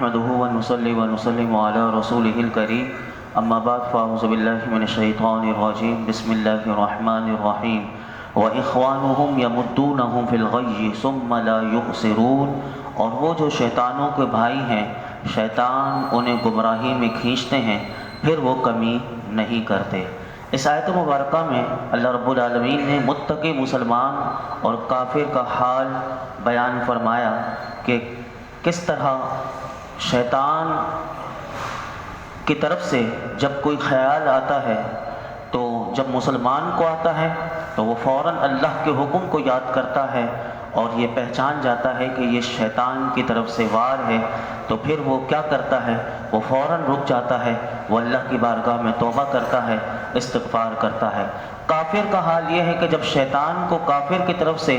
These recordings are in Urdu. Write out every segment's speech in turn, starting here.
نحمده ونصلي ونسلم على رسوله الكريم اما بعد فاعوذ باللہ من الشیطان الرجیم بسم اللہ الرحمن الرحیم واخوانهم یمدونهم فی الغی ثم لا یقصرون، اور وہ جو شیطانوں کے بھائی ہیں، شیطان انہیں گمراہی میں کھینچتے ہیں پھر وہ کمی نہیں کرتے۔ اس آیت مبارکہ میں اللہ رب العالمین نے متقی مسلمان اور کافر کا حال بیان فرمایا کہ کس طرح شیطان کی طرف سے جب کوئی خیال آتا ہے تو جب مسلمان کو آتا ہے تو وہ فوراً اللہ کے حکم کو یاد کرتا ہے اور یہ پہچان جاتا ہے کہ یہ شیطان کی طرف سے وار ہے، تو پھر وہ کیا کرتا ہے، وہ فوراً رک جاتا ہے، وہ اللہ کی بارگاہ میں توبہ کرتا ہے، استغفار کرتا ہے۔ کافر کا حال یہ ہے کہ جب شیطان کو کافر کی طرف سے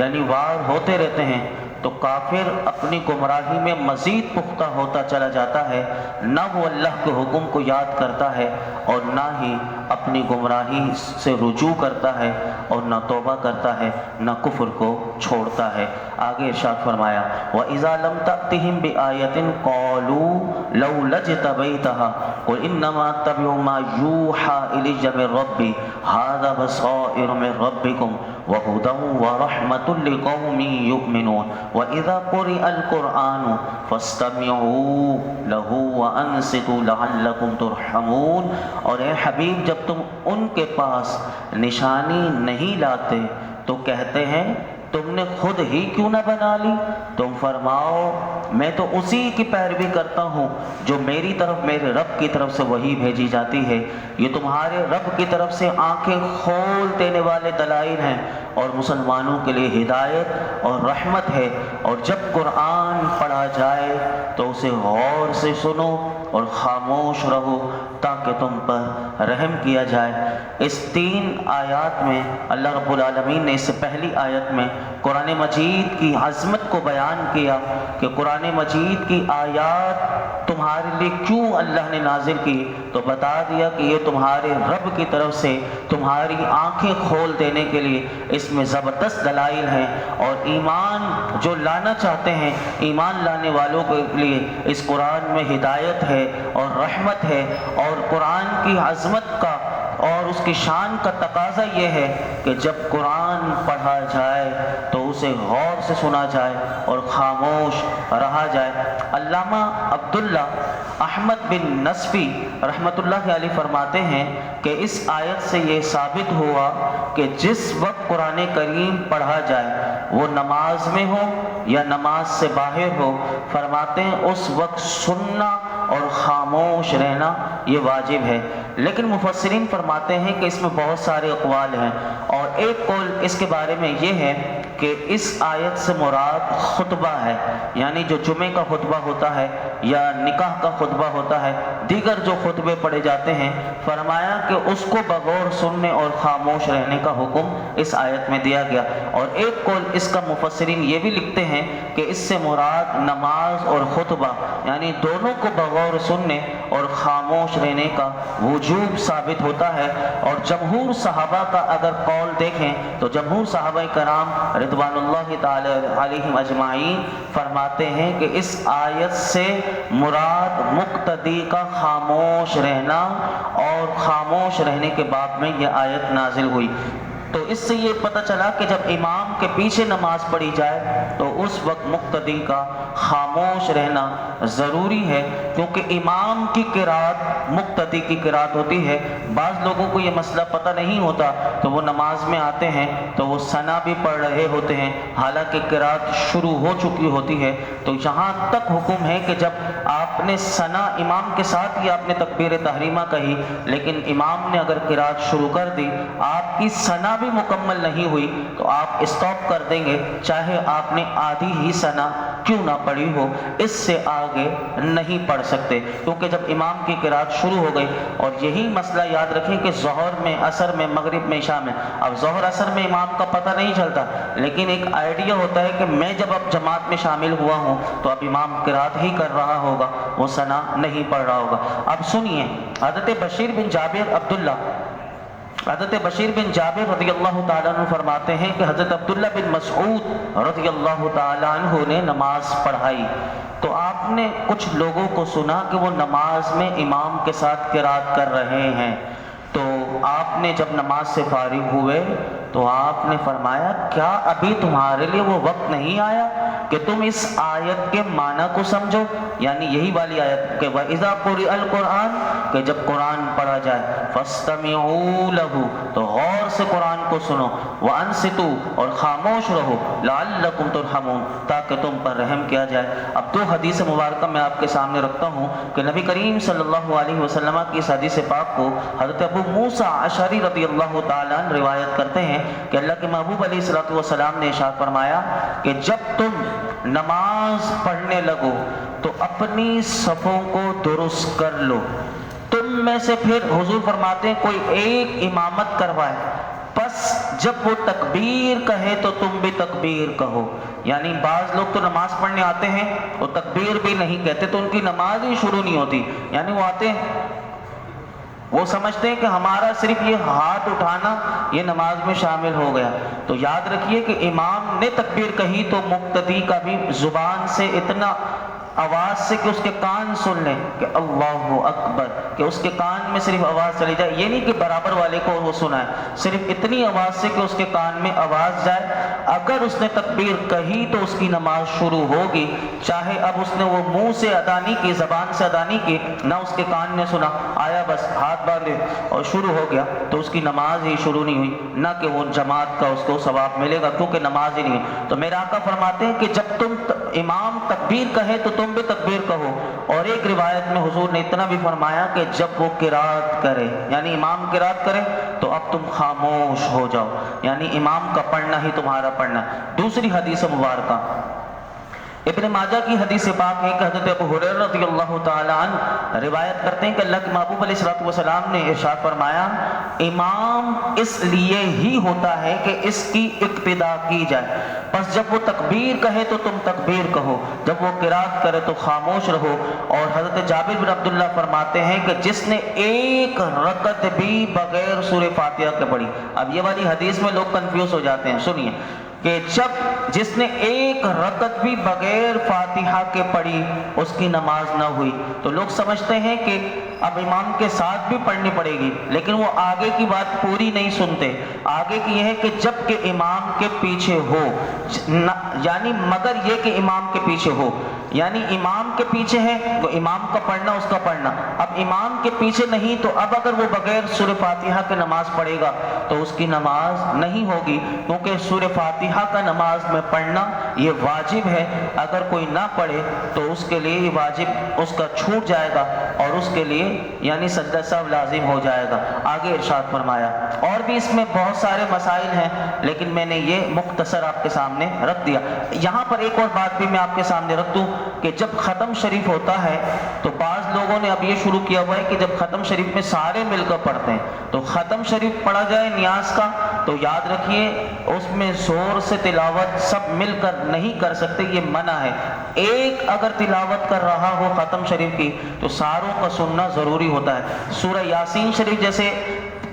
یعنی وار ہوتے رہتے ہیں تو کافر اپنی گمراہی میں مزید پختہ ہوتا چلا جاتا ہے، نہ وہ اللہ کے حکم کو یاد کرتا ہے اور نہ ہی اپنی گمراہی سے رجوع کرتا ہے اور نہ توبہ کرتا ہے، نہ کفر کو چھوڑتا ہے۔ آگے ارشاد فرمایا وَإِذَا لَمْ تَأْتِهِمْ بِآيَةٍ قَالُوا لَوْلَا اجْتَبَيْتَهَا قُلْ إِنَّمَا أَتَّبِعُ مَا يُوحَىٰ إِلَيَّ مِن رَّبِّي هَٰذَا بَصَائِرُ مِن رَّبِّكُمْ وَهُدًى وَرَحْمَةٌ لِّقَوْمٍ يُؤْمِنُونَ وَإِذَا قُرِئَ الْقُرْآنُ فَاسْتَمِعُوا لَهُ وَأَنصِتُوا لَعَلَّكُمْ تُرْحَمُونَ، اور اے حبیب جب تم ان کے پاس نشانی نہیں لاتے تو کہتے ہیں تم نے خود ہی کیوں نہ بنا لی؟ تم فرماؤ میں تو اسی کی پیروی کرتا ہوں جو میری طرف میرے رب کی طرف سے وحی بھیجی جاتی ہے۔ یہ تمہارے رب کی طرف سے آنکھیں کھول دینے والے دلائل ہیں اور مسلمانوں کے لیے ہدایت اور رحمت ہے، اور جب قرآن پڑھا جائے تو اسے غور سے سنو اور خاموش رہو تاکہ تم پر رحم کیا جائے۔ اس 3 آیات میں اللہ رب العالمین نے اس سے پہلی آیت میں قرآن مجید کی عظمت کو بیان کیا کہ قرآن مجید کی آیات تمہارے لیے کیوں اللہ نے نازل کی، تو بتا دیا کہ یہ تمہارے رب کی طرف سے تمہاری آنکھیں کھول دینے کے لیے اس میں زبردست دلائل ہیں، اور ایمان جو لانا چاہتے ہیں ایمان لانے والوں کے لیے اس قرآن میں ہدایت ہے اور رحمت ہے، اور قرآن کی عظمت کا اور اس کی شان کا تقاضا یہ ہے کہ جب قرآن پڑھا جائے تو اسے غور سے سنا جائے اور خاموش رہا جائے۔ علامہ عبداللہ احمد بن نصفی رحمۃ اللہ علیہ فرماتے ہیں کہ اس آیت سے یہ ثابت ہوا کہ جس وقت قرآن کریم پڑھا جائے وہ نماز میں ہو یا نماز سے باہر ہو، فرماتے ہیں اس وقت سننا اور خاموش رہنا یہ واجب ہے۔ لیکن مفسرین فرماتے ہیں کہ اس میں بہت سارے اقوال ہیں، اور ایک قول اس کے بارے میں یہ ہے کہ اس آیت سے مراد خطبہ ہے، یعنی جو جمعے کا خطبہ ہوتا ہے یا نکاح کا خطبہ ہوتا ہے، دیگر جو خطبے پڑھے جاتے ہیں، فرمایا کہ اس کو بغور سننے اور خاموش رہنے کا حکم اس آیت میں دیا گیا۔ اور ایک قول اس کا مفسرین یہ بھی لکھتے ہیں کہ اس سے مراد نماز اور خطبہ یعنی دونوں کو بغور سننے اور خاموش رہنے کا وجوب ثابت ہوتا ہے۔ اور جمہور صحابہ کا اگر قول دیکھیں تو جمہور صحابہ کرام رضوان اللہ تعالی علیہم اجمعین فرماتے ہیں کہ اس آیت سے مراد مقتدی کا خاموش رہنا اور خاموش رہنے کے باب میں یہ آیت نازل ہوئی۔ تو اس سے یہ پتہ چلا کہ جب امام کے پیچھے نماز پڑھی جائے تو اس وقت مقتدی کا خاموش رہنا ضروری ہے، کیونکہ امام کی قرات مقتدی کی قرات ہوتی ہے۔ بعض لوگوں کو یہ مسئلہ پتہ نہیں ہوتا تو وہ نماز میں آتے ہیں تو وہ ثنا بھی پڑھ رہے ہوتے ہیں حالانکہ قرات شروع ہو چکی ہوتی ہے۔ تو یہاں تک حکم ہے کہ جب آپ نے ثنا امام کے ساتھ ہی آپ نے تکبیر تحریمہ کہی لیکن امام نے اگر قرات شروع کر دی، آپ کی ثنا بھی مکمل نہیں ہوئی تو آپ اسٹاپ کر دیں گے، چاہے آپ نے آدھی ہی ثنا کیوں نہ پڑھی ہو، اس سے آگے نہیں پڑھ سکتے، کیونکہ جب امام کی قرات شروع ہو گئی۔ اور یہی مسئلہ یاد رکھیں کہ ظہر میں، عصر میں، مغرب میں، عشاء میں، اب ظہر عصر میں امام کا پتہ نہیں چلتا لیکن ایک آئیڈیا ہوتا ہے کہ میں جب اب جماعت میں شامل ہوا ہوں تو اب امام قرات ہی کر رہا ہوگا، وہ ثنا نہیں پڑھ رہا ہوگا۔ اب سنیے، حضرت بشیر بن جابر عبداللہ حضرت بشیر بن جابر رضی اللہ تعالیٰ عنہ فرماتے ہیں کہ حضرت عبداللہ بن مسعود رضی اللہ تعالیٰ عنہ نے نماز پڑھائی تو آپ نے کچھ لوگوں کو سنا کہ وہ نماز میں امام کے ساتھ قرات کر رہے ہیں، تو آپ نے جب نماز سے فارغ ہوئے تو آپ نے فرمایا کیا ابھی تمہارے لیے وہ وقت نہیں آیا کہ تم اس آیت کے معنی کو سمجھو، یعنی یہی والی آیت کہ وَإِذَا قُرِئَ الْقُرْآنُ کہ جب قرآن پڑھا جائے فَاسْتَمِعُوا لَهُ تو غور سے قرآن کو سنو، وَأَنصِتُوا اور خاموش رہو، لَعَلَّكُمْ تُرْحَمُونَ تاکہ تم پر رحم کیا جائے۔ اب دو حدیث مبارکہ میں آپ کے سامنے رکھتا ہوں کہ نبی کریم صلی اللہ علیہ وسلم کی اس حدیث پاک کو حضرت ابو موسیٰ اشعری رضی اللہ تعالیٰ عنہ روایت کرتے ہیں کہ اللہ کے محبوب علیہ الصلوۃ والسلام نے ارشاد فرمایا کہ جب تم نماز پڑھنے لگو تو اپنی صفوں کو درست کر لو، تم میں سے پھر حضور فرماتے ہیں کوئی ایک امامت کروائے، پس جب وہ تکبیر کہے تو تم بھی تکبیر کہو۔ یعنی بعض لوگ تو نماز پڑھنے آتے ہیں وہ تکبیر بھی نہیں کہتے تو ان کی نماز ہی شروع نہیں ہوتی، یعنی وہ آتے ہیں وہ سمجھتے ہیں کہ ہمارا صرف یہ ہاتھ اٹھانا یہ نماز میں شامل ہو گیا۔ تو یاد رکھیے کہ امام نے تکبیر کہی تو مقتدی کا بھی زبان سے اتنا آواز سے کہ اس کے کان سن لیں کہ اللہ اکبر، کہ اس کے کان میں صرف آواز چلی جائے، یہ نہیں کہ برابر والے کو وہ سنائے، صرف اتنی آواز سے کہ اس کے کان میں آواز جائے۔ اگر اس نے تکبیر کہی تو اس کی نماز شروع ہوگی، چاہے اب اس نے وہ منہ سے ادا نہیں کی، زبان سے ادا نہیں کی، نہ اس کے کان نے سنا، آیا بس ہاتھ باندھے اور شروع ہو گیا تو اس کی نماز ہی شروع نہیں ہوئی، نہ کہ وہ جماعت کا اس کو ثواب ملے گا کیونکہ نماز ہی نہیں ہے۔ تو میرا آقا فرماتے ہیں کہ جب تم امام تکبیر کہے تو تم بھی تکبیر کہو، اور ایک روایت میں حضور نے اتنا بھی فرمایا کہ جب وہ قرات کرے یعنی امام قرات کرے تو اب تم خاموش ہو جاؤ، یعنی امام کا پڑھنا ہی تمہارا پڑھنا۔ دوسری حدیث مبارکہ ابن ماجہ کی حدیث پاک ہے کہ حضرت ابو ہریرہ رضی اللہ تعالی عنہ روایت کرتے ہیں کہ اللہ کے محبوب علیہ الصلوۃ والسلام نے ارشاد فرمایا امام اس لیے ہی ہوتا ہے کہ اس کی اقتداء کی جائے، پس جب وہ تکبیر کہے تو تم تکبیر کہو، جب وہ قرات کرے تو خاموش رہو۔ اور حضرت جابر بن عبداللہ فرماتے ہیں کہ جس نے ایک رکعت بھی بغیر سورہ فاتحہ کے پڑھی، اب یہ والی حدیث میں لوگ کنفیوز ہو جاتے ہیں، سنیے کہ جس نے ایک رکعت بھی بغیر فاتحہ کے پڑھی اس کی نماز نہ ہوئی، تو لوگ سمجھتے ہیں کہ اب امام کے ساتھ بھی پڑھنی پڑے گی، لیکن وہ آگے کی بات پوری نہیں سنتے۔ آگے کی یہ ہے کہ جب کہ امام کے پیچھے ہو، یعنی مگر یہ کہ امام کے پیچھے ہو، یعنی امام کے پیچھے ہے تو امام کا پڑھنا اس کا پڑھنا، اب امام کے پیچھے نہیں تو اب اگر وہ بغیر سورہ فاتحہ کے نماز پڑھے گا تو اس کی نماز نہیں ہوگی، کیونکہ سورہ فاتحہ کا نماز میں پڑھنا یہ واجب ہے، اگر کوئی نہ پڑھے تو اس کے لیے یہ واجب اس کا چھوٹ جائے گا اور اس کے لیے یعنی سجدہ سہو لازم ہو جائے گا۔ آگے ارشاد فرمایا، اور بھی اس میں بہت سارے مسائل ہیں لیکن میں نے یہ مختصر آپ کے سامنے رکھ دیا۔ یہاں پر ایک اور بات بھی میں آپ کے سامنے رکھ دوں کہ جب ختم شریف ہوتا ہے تو بعض لوگوں نے اب یہ شروع کیا ہوا ہے کہ جب ختم شریف میں سارے مل کر پڑھتے ہیں تو ختم شریف پڑھا جائے نیاز کا، تو یاد رکھیے اس میں زور سے تلاوت سب مل کر نہیں کر سکتے، یہ منع ہے۔ ایک اگر تلاوت کر رہا ہو ختم شریف کی تو ساروں کا سننا ضروری ہوتا ہے۔ سورہ یاسین شریف جیسے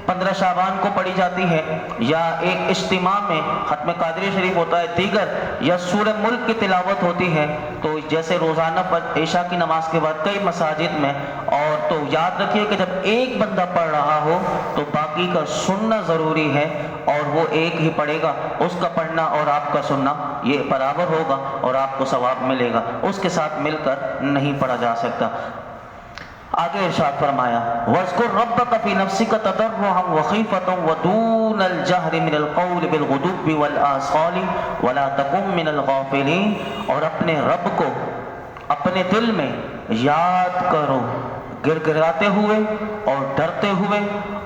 15 شعبان کو پڑھی جاتی ہے، یا ایک اجتماع میں ختم قادری شریف ہوتا ہے دیگر، یا سورہ ملک کی تلاوت ہوتی ہے، تو جیسے روزانہ عشاء کی نماز کے بعد کئی مساجد میں، اور تو یاد رکھیے کہ جب ایک بندہ پڑھ رہا ہو تو باقی کا سننا ضروری ہے، اور وہ ایک ہی پڑھے گا، اس کا پڑھنا اور آپ کا سننا یہ برابر ہوگا اور آپ کو ثواب ملے گا، اس کے ساتھ مل کر نہیں پڑھا جا سکتا۔ آگے ارشاد فرمایا وَاذْكُرْ رَبَّكَ فِي نَفْسِكَ تَضَرُّعًا وَخِيفَةً وَدُونَ الْجَهْرِ مِنَ الْقَوْلِ بِالْغُدُوِّ وَالْآصَالِ وَلَا تَكُن مِّنَ الْغَافِلِينَ، اور اپنے رب کو اپنے دل میں یاد کرو گر گراتے ہوئے اور ڈرتے ہوئے،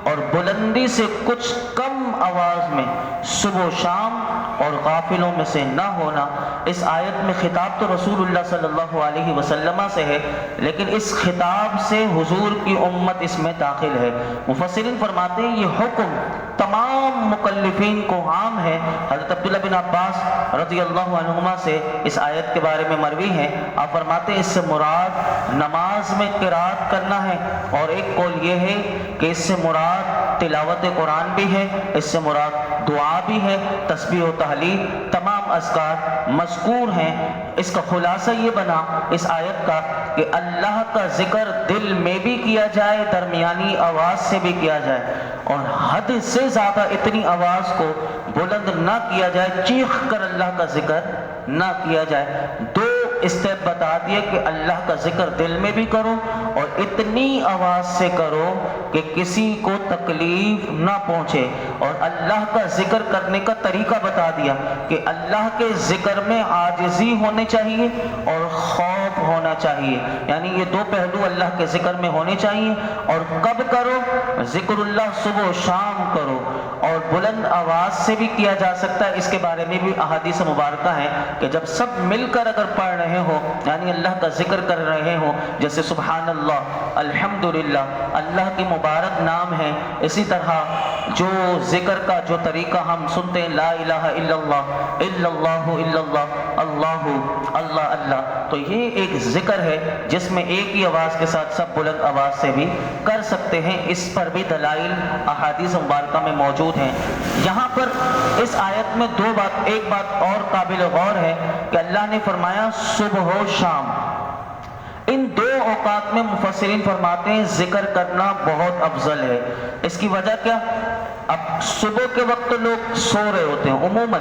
اور بلندی سے کچھ کم آواز میں صبح و شام، اور غافلوں میں سے نہ ہونا۔ اس آیت میں خطاب تو رسول اللہ صلی اللہ علیہ وسلم سے ہے، لیکن اس خطاب سے حضور کی امت اس میں داخل ہے۔ مفسرین فرماتے ہیں یہ حکم تمام مکلفین کو عام ہے۔ حضرت عبداللہ بن عباس رضی اللہ عنہما سے اس آیت کے بارے میں مروی ہے، آپ فرماتے ہیں اس سے مراد نماز میں قرات کرنا ہے، اور ایک قول یہ ہے کہ اس سے مراد تلاوت قرآن بھی ہے، اس سے مراد دعا بھی ہے، تسبیح و تحلیل، تمام اذکار مذکور ہیں۔ اس کا خلاصہ یہ بنا اس آیت کا کہ اللہ کا ذکر دل میں بھی کیا جائے، درمیانی آواز سے بھی کیا جائے، اور حد سے زیادہ اتنی آواز کو بلند نہ کیا جائے، چیخ کر اللہ کا ذکر نہ کیا جائے۔ دو اسٹیپ بتا دیے کہ اللہ کا ذکر دل میں بھی کرو اور اتنی آواز سے کرو کہ کسی کو تکلیف نہ پہنچے، اور اللہ کا ذکر کرنے کا طریقہ بتا دیا کہ اللہ کے ذکر میں عاجزی ہونی چاہیے اور خوف ہونا چاہیے، یعنی یہ دو پہلو اللہ کے ذکر میں ہونے چاہیے۔ اور کب کرو؟ ذکر اللہ صبح و شام کرو، اور بلند آواز سے بھی کیا جا سکتا ہے۔ اس کے بارے میں بھی احادیث مبارکہ ہیں کہ جب سب مل کر اگر پڑھ رہے ہو، یعنی اللہ کا ذکر کر رہے ہو، جیسے سبحان اللہ، الحمدللہ، اللہ کی مبارک نام ہے، اسی طرح جو ذکر کا جو طریقہ ہم سنتے ہیں، لا الہ الا اللہ، الا اللہ، الا اللہ، اللہ اللہ اللہ، تو یہ ایک ذکر ہے جس میں ایک ہی آواز کے ساتھ سب بلند آواز سے بھی کر سکتے ہیں۔ اس پر بھی دلائل احادیث مبارکہ میں موجود ہیں۔ یہاں پر اس آیت میں ایک بات اور قابل غور ہے کہ اللہ نے فرمایا صبح و شام۔ ان دو اوقات میں مفسرین فرماتے ہیں ذکر کرنا بہت افضل ہے۔ اس کی وجہ کیا؟ اب صبح کے وقت تو لوگ سو رہے ہوتے ہیں عموماً،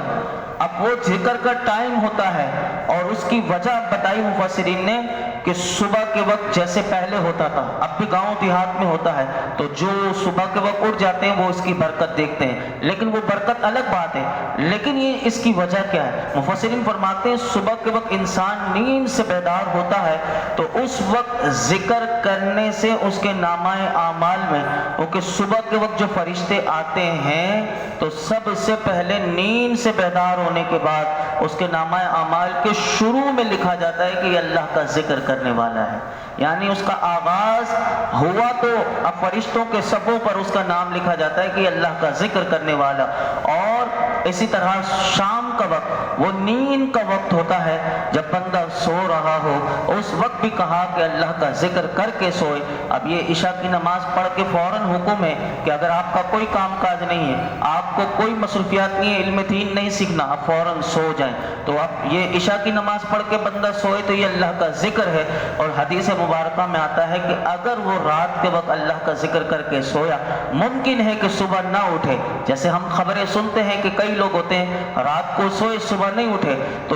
اب وہ ذکر کا ٹائم ہوتا ہے، اور اس کی وجہ بتائی مفسرین نے کہ صبح کے وقت جیسے پہلے ہوتا تھا، اب بھی گاؤں دیہات میں ہوتا ہے، تو جو صبح کے وقت اٹھ جاتے ہیں وہ اس کی برکت دیکھتے ہیں، لیکن وہ برکت الگ بات ہے، لیکن یہ اس کی وجہ کیا ہے؟ مفسرین فرماتے ہیں صبح کے وقت انسان نیند سے بیدار ہوتا ہے، تو اس وقت ذکر کرنے سے اس کے نامہ اعمال میں، کیونکہ صبح کے وقت جو فرشتے آتے ہیں تو سب سے پہلے نیند سے بیدار ہونے کے بعد اس کے نامہ اعمال کے شروع میں لکھا جاتا ہے کہ یہ اللہ کا ذکر کرنے والا ہے، یعنی اس کا آغاز ہوا تو اب فرشتوں کے صفوں پر اس کا نام لکھا جاتا ہے کہ یہ اللہ کا ذکر کرنے والا۔ اور اسی طرح شام کا وقت وہ نیند کا وقت ہوتا ہے، جب بندہ سو رہا ہو، اس وقت بھی کہا کہ اللہ کا ذکر کر کے سوئے۔ اب یہ عشاء کی نماز پڑھ کے فوراً حکم ہے کہ اگر آپ کا کوئی کام کاج نہیں ہے، آپ کو کوئی مصروفیات نہیں ہے، علم دین نہیں سیکھنا، آپ فوراً سو جائیں۔ تو اب یہ عشاء کی نماز پڑھ کے بندہ سوئے تو یہ اللہ کا ذکر ہے، اور حدیث مبارکہ میں آتا ہے کہ اگر وہ رات کے وقت اللہ کا ذکر کر کے سویا، ممکن ہے کہ صبح نہ اٹھے۔ جیسے ہم خبریں سنتے ہیں کہ کئی لوگ ہوتے ہیں رات کو سوئے صبح نہیں اٹھے، تو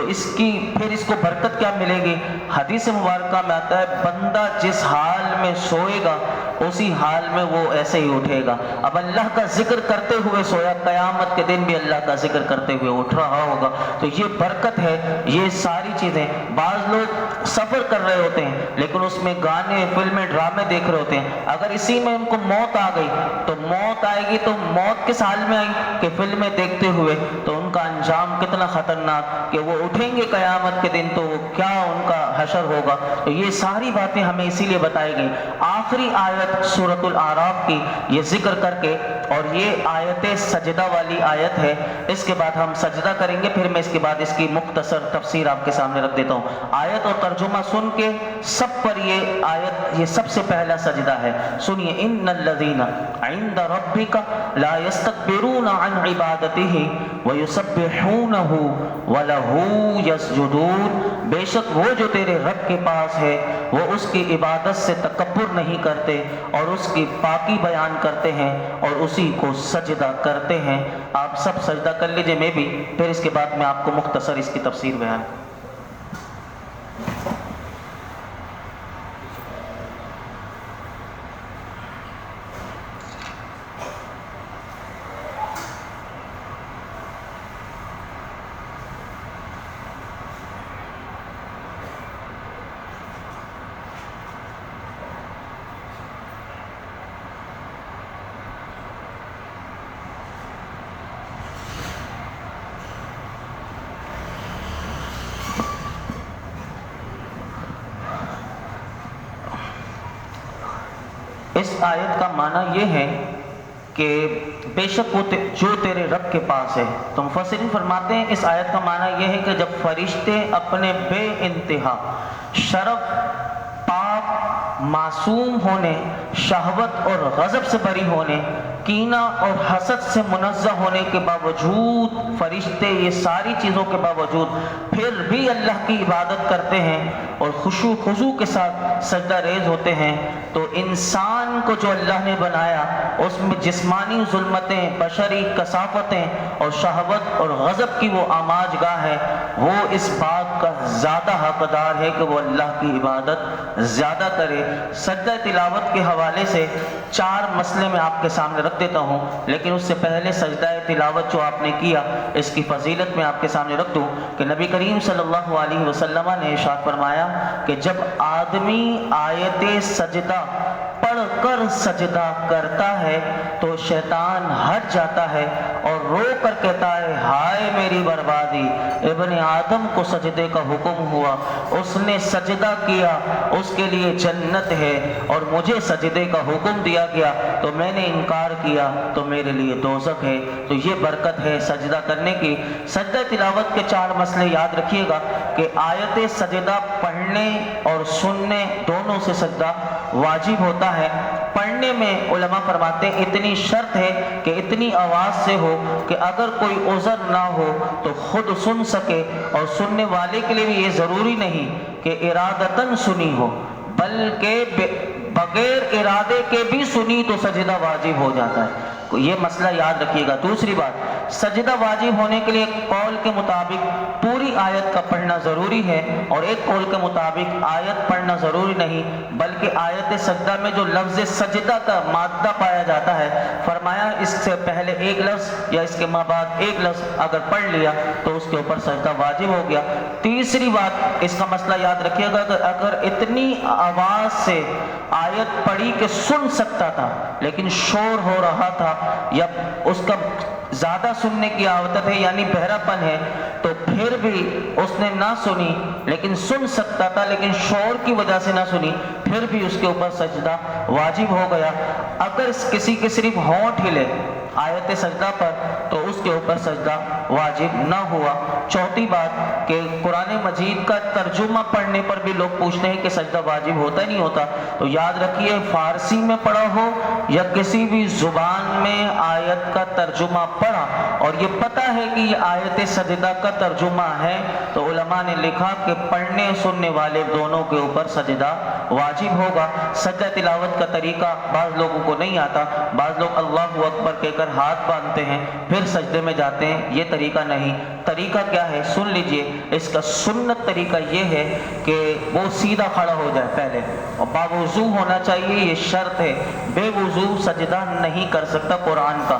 پھر اس کو برکت کیا ملے گی؟ حدیث مبارکہ میں آتا ہے بندہ جس حال میں سوئے گا اسی حال میں وہ ایسے ہی اٹھے گا۔ اب اللہ کا ذکر کرتے ہوئے سویا، قیامت کے دن بھی اللہ کا ذکر کرتے ہوئے اٹھ رہا ہوگا، تو یہ برکت ہے۔ یہ ساری چیزیں، بعض لوگ سفر کر رہے ہوتے ہیں لیکن اس میں گانے، فلمیں، ڈرامے دیکھ رہے ہوتے ہیں، اگر اسی میں ان کو موت آ گئی تو موت آئے گی، تو موت کس حال میں آئی کہ فلمیں دیکھتے ہوئے، تو ان کا انجام کتنا خطرناک کہ وہ اٹھیں گے قیامت کے دن تو وہ کیا ان کا حشر ہوگا۔ تو یہ ساری باتیں ہمیں اسی لیے بتائی گئی۔ آخری آیت سورۃ الاعراف کی یہ ذکر کر کے، اور یہ آیت سجدہ والی آیت ہے، اس کے بعد ہم سجدہ کریں گے، پھر میں اس کے بعد اس کی مختصر تفسیر آپ کے سامنے رکھ دیتا ہوں۔ آیت اور ترجمہ سن کے سب پر یہ آیت، یہ سب سے پہلا سجدہ ہے۔ سنیے، ان الذین عند ربک لا یستکبرون عن عبادتہ ویسبحونہ ولہ یسجدون، بے شک وہ جو تیرے رب کے پاس ہے وہ اس کی عبادت سے تکبر نہیں کرتے اور اس کی پاکی بیان کرتے ہیں اور اسی کو سجدہ کرتے ہیں۔ آپ سب سجدہ کر لیجئے، میں بھی، پھر اس کے بعد میں آپ کو مختصر اس کی تفسیر بیان کروں۔ اس آیت کا معنی یہ ہے کہ بے شک وہ جو تیرے رب کے پاس ہے۔ تو مفسرین فرماتے ہیں اس آیت کا معنی یہ ہے کہ جب فرشتے اپنے بے انتہا شرف، پاک، معصوم ہونے، شہوت اور غضب سے بری ہونے کینہ اور حسد سے منزہ ہونے کے باوجود فرشتے یہ ساری چیزوں کے باوجود پھر بھی اللہ کی عبادت کرتے ہیں اور خشوع خضوع کے ساتھ سجدہ ریز ہوتے ہیں، تو انسان کو جو اللہ نے بنایا اس میں جسمانی ظلمتیں، بشری کثافتیں اور شہوت اور غضب کی وہ آماج گاہ ہے، وہ اس بات کا زیادہ حقدار ہے کہ وہ اللہ کی عبادت زیادہ کرے۔ سجدہ تلاوت کے حوالے سے 4 مسئلے میں آپ کے سامنے رکھ دیتا ہوں، لیکن اس سے پہلے سجدہ تلاوت جو آپ نے کیا اس کی فضیلت میں آپ کے سامنے رکھ دوں کہ نبی کریم صلی اللہ علیہ وسلم نے ارشاد فرمایا کہ جب آدمی آیت سجدہ پڑھ کر سجدہ کرتا ہے تو شیطان ہٹ جاتا ہے اور رو کر کہتا ہے ہائے میری بربادی، ابن آدم کو سجدے کا حکم ہوا، اس نے سجدہ کیا، اس کے لیے جنت ہے، اور مجھے سجدے کا حکم دیا گیا تو میں نے انکار کیا تو میرے لیے دوزخ ہے۔ تو یہ برکت ہے سجدہ کرنے کی۔ سجدہ تلاوت کے 4 مسئلے یاد رکھیے گا کہ آیت سجدہ پڑھنے اور سننے دونوں سے سجدہ واجب ہوتا ہے۔ پڑھنے میں علماء فرماتے ہیں اتنی شرط ہے کہ اتنی آواز سے ہو کہ اگر کوئی عذر نہ ہو تو خود سن سکے، اور سننے والے کے لیے بھی یہ ضروری نہیں کہ ارادتاً سنی ہو، بلکہ بغیر ارادے کے بھی سنی تو سجدہ واجب ہو جاتا ہے۔ یہ مسئلہ یاد رکھیے گا۔ دوسری بات، سجدہ واجب ہونے کے لیے ایک قول کے مطابق پوری آیت کا پڑھنا ضروری ہے، اور ایک قول کے مطابق آیت پڑھنا ضروری نہیں، بلکہ آیت سجدہ میں جو لفظ سجدہ کا مادہ پایا جاتا ہے، فرمایا اس سے پہلے ایک لفظ یا اس کے بعد ایک لفظ اگر پڑھ لیا تو اس کے اوپر سجدہ واجب ہو گیا۔ تیسری بات، اس کا مسئلہ یاد رکھیے گا کہ اگر اتنی آواز سے آیت پڑھی کہ سن سکتا تھا لیکن شور ہو رہا تھا یا اس کا زیادہ سننے کی عادت ہے یعنی بہرا پن ہے، تو پھر بھی اس نے نہ سنی، لیکن سن سکتا تھا لیکن شور کی وجہ سے نہ سنی، پھر بھی اس کے اوپر سجدہ واجب ہو گیا۔ اگر کسی کے صرف ہونٹ ہلے آیت سجدہ پر تو اس کے اوپر سجدہ واجب نہ ہوا۔ چوتھی بات کہ قرآن مجید کا ترجمہ پڑھنے پر بھی لوگ پوچھتے ہیں کہ سجدہ واجب ہوتا ہی نہیں ہوتا، تو یاد رکھیے فارسی میں پڑھا ہو یا کسی بھی زبان میں آیت کا ترجمہ پڑھا اور یہ پتہ ہے کہ یہ آیت سجدہ کا ترجمہ ہے، تو علماء نے لکھا کہ پڑھنے سننے والے دونوں کے اوپر سجدہ واجب ہوگا۔ سجدہ تلاوت کا طریقہ بعض لوگوں کو نہیں آتا، بعض لوگ اللہ اکبر کہہ کر ہاتھ باندھتے ہیں پھر سجدے میں جاتے ہیں، یہ طریقہ نہیں۔ طریقہ کیا ہے سن لیجئے، اس کا سنت طریقہ یہ ہے کہ وہ سیدھا کھڑا ہو جائے پہلے، اور باوضو ہونا چاہیے، یہ شرط ہے، بے وضو سجدہ نہیں کر سکتا قرآن کا۔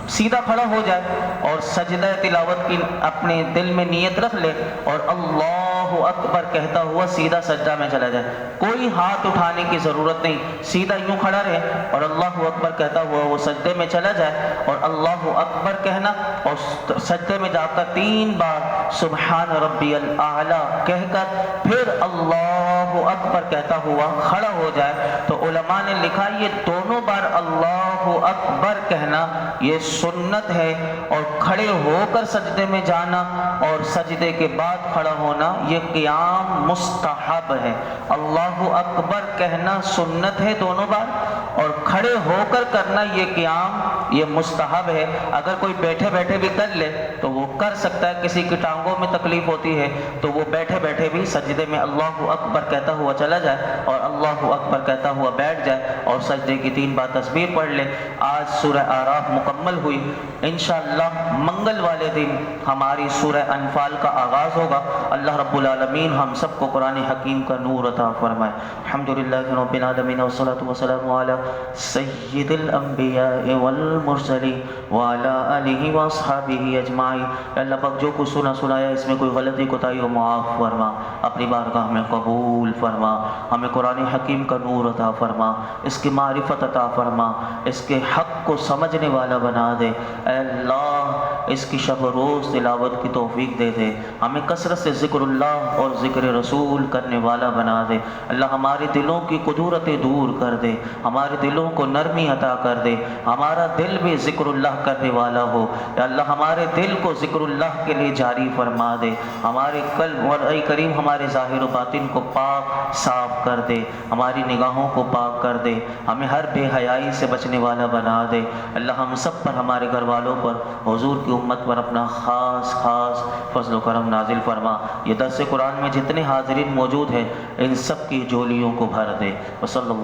سیدھا کھڑا ہو جائے اور سجدہ تلاوت کی اپنے دل میں نیت رکھ لے اور اللہ اکبر کہتا ہوا سیدھا سجدہ میں چلا جائے، کوئی ہاتھ اٹھانے کی ضرورت نہیں، سیدھا یوں کھڑا رہے اور اللہ اکبر کہتا ہوا وہ سجدے میں چلا جائے، اور اللہ اکبر کہنا اور سجدے میں جا کر 3 بار سبحان ربی الاعلیٰ کہہ کر پھر اللہ اکبر کہتا ہوا کھڑا ہو جائے۔ تو علماء نے لکھا یہ دونوں بار اللہ اکبر کہنا یہ سنت ہے، اور کھڑے ہو کر سجدے میں جانا اور سجدے کے بعد کھڑا ہونا یہ قیام مستحب ہے۔ اللہ اکبر کہنا سنت ہے دونوں بار، اور کھڑے ہو کر کرنا یہ قیام یہ مستحب ہے۔ اگر کوئی بیٹھے بیٹھے بھی کر لے تو وہ کر سکتا ہے، کسی کی ٹانگوں میں تکلیف ہوتی ہے تو وہ بیٹھے بیٹھے بھی سجدے میں اللہ اکبر کہتا ہوا چلا جائے اور اللہ اکبر کہتا ہوا بیٹھ جائے اور سجدے کی 3 بار تسبیح پڑھ لے۔ آج سورہ اعراف مکمل ہوئی، انشاءاللہ منگل والے دن ہماری سورہ انفال کا آغاز ہوگا۔ اللہ رب العالمین ہم سب کو قرآن حکیم کا نور عطا فرمائے۔ الحمدللہ رب العالمین والصلاة والسلام علی سید الانبیاء والمرسلین وعلی آلہ واصحابہ اجمعین۔ اللہ پاک جو کچھ سنایا اس میں کوئی غلطی کوتاہی ہو معاف فرما، اپنی بارگاہ میں قبول فرما، ہمیں قرآن حکیم کا نور عطا فرما، اس کی معرفت عطا فرما، اس کے حق کو سمجھنے والا بنا دے۔ اے اللہ اس کی شب و روز تلاوت کی توفیق دے دے، ہمیں کثرت سے ذکر اللہ اور ذکر رسول کرنے والا بنا دے۔ اللہ ہمارے دلوں کی قدورتیں دور کر دے، ہمارے دلوں کو نرمی عطا کر دے، ہمارا دل دل بھی ذکر اللہ کرنے والا ہو۔ یا اللہ ہمارے دل کو ذکر اللہ کے لیے جاری فرما دے، ہمارے قلب اور اے کریم ہمارے ظاہر و باطن کو پاک صاف کر دے، ہماری نگاہوں کو پاک کر دے، ہمیں ہر بے حیائی سے بچنے والا بنا دے۔ اللہ ہم سب پر، ہمارے گھر والوں پر، حضور کی امت پر اپنا خاص فضل و کرم نازل فرما۔ یہ درس قرآن میں جتنے حاضرین موجود ہیں ان سب کی جھولیوں کو بھر دے۔ وصلی اللہ